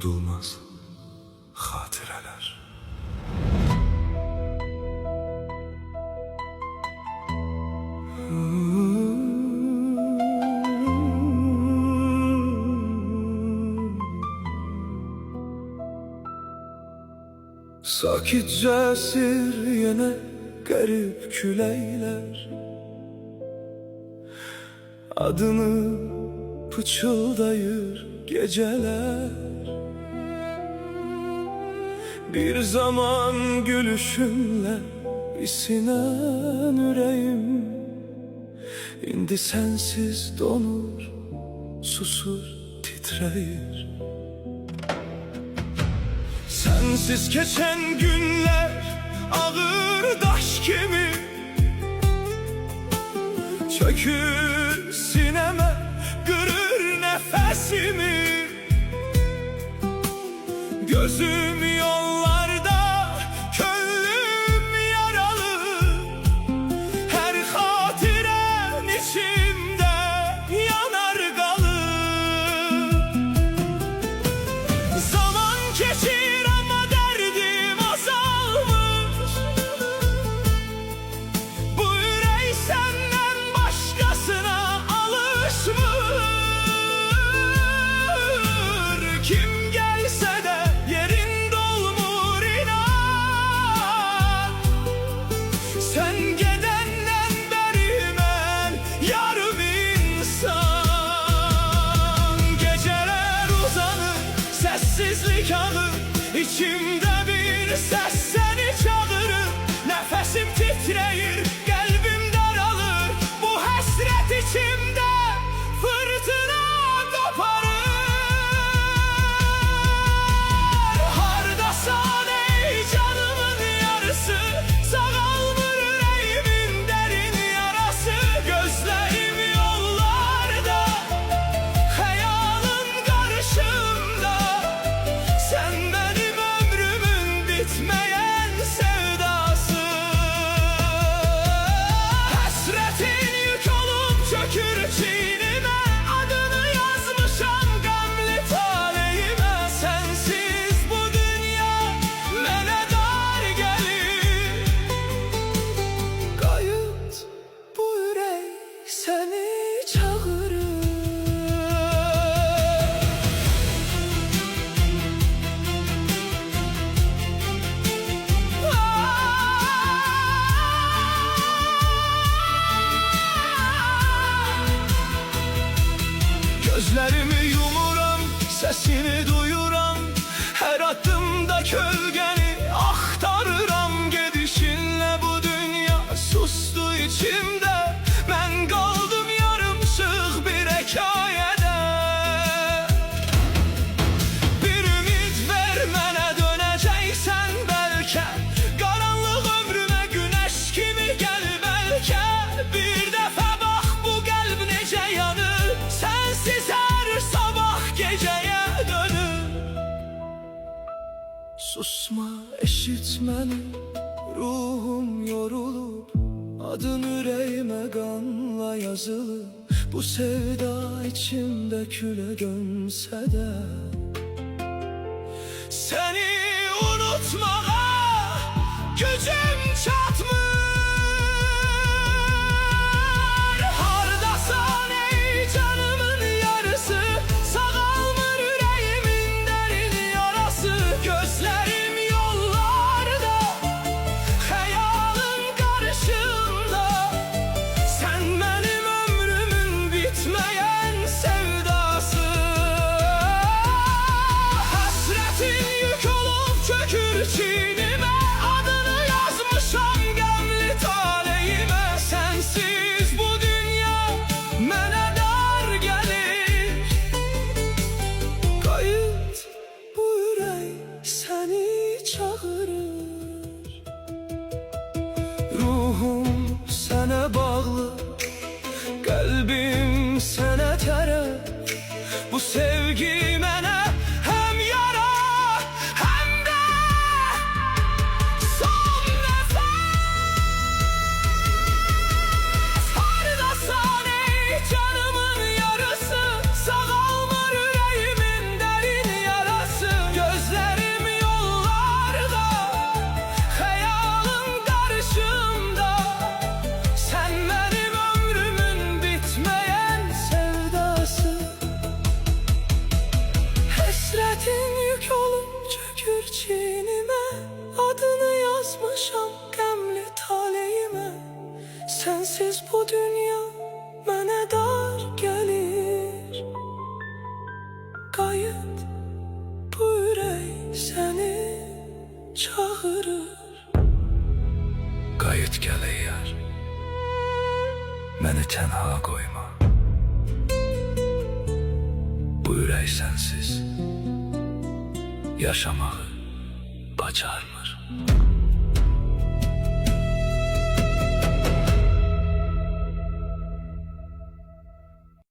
unudulmaz hatireler. Sakitce esir yine garip küleyler, adını pıçıldayır geceler. Bir zaman gülüşünle isinen yüreğim, indi sensiz donur, susur, titreyir. Sensiz geçen günler ağır daş kimi çökür sineme, kırır nefesimi. Gözüm yollarda, könlüm yaralı, her hatiren içimde yanar kalır. Zaman geçir ama derdim azalmış, bu yürek senden başkasına alışmış. Kim gelse de yerin dolmur inan, sen gidenden beri ben yarım insan. Geceler uzanır, sessizlik alır, içimde bir ses seni çağırır. Nefesim titreyir, kalbim daralır, bu hasret içimde fırtına koparır. Hardasan ey canımın yarısı, sağalmır yüreğimin derin yarası. Gözlerim yollarda, hayalın karşımda, sen benim ömrümün bitmeyen sevdası. Hasretin yük olup çökür çiğnime, adını yazmışam gamli talihime. Sensiz bu dünya mene dar gelir, kayıt bu yürek seni çağırır. Gözlerimi yumuram, sesini duyuram, her adımda gölgeni aktarıram. Gidişinle bu dünya sustu içimde, ben kaldım yarımsık bir hikayede. Bir ümit ver mənə, döneceksen belki, karanlık ömrüme güneş gibi gel belki. Bir defa bak bu kalp nece yanır, sensiz her sabah geceye dönür. Susma, eşit beni, ruhum yorulup, adın yüreğime kanla yazılı. Bu sevda içimde küle dönse de, seni unutmaya gücüm çatmır. Hardasan ey canımın yarısı, sağalmır yüreğimin derin yarası. Gözlerim yollarda, hayalın karşımda, sen benim ömrümün bitmeyen sevdası. Hasretin yük olup çökür çiğnime, adını yazmışam gamli sensiz bu dünya mənə dar gəlir. Qayıt, bu ürək səni çağırır. Qayıt gəl əgər, məni tənha qoyma. Bu ürək sənsiz yaşamağı bacarmır.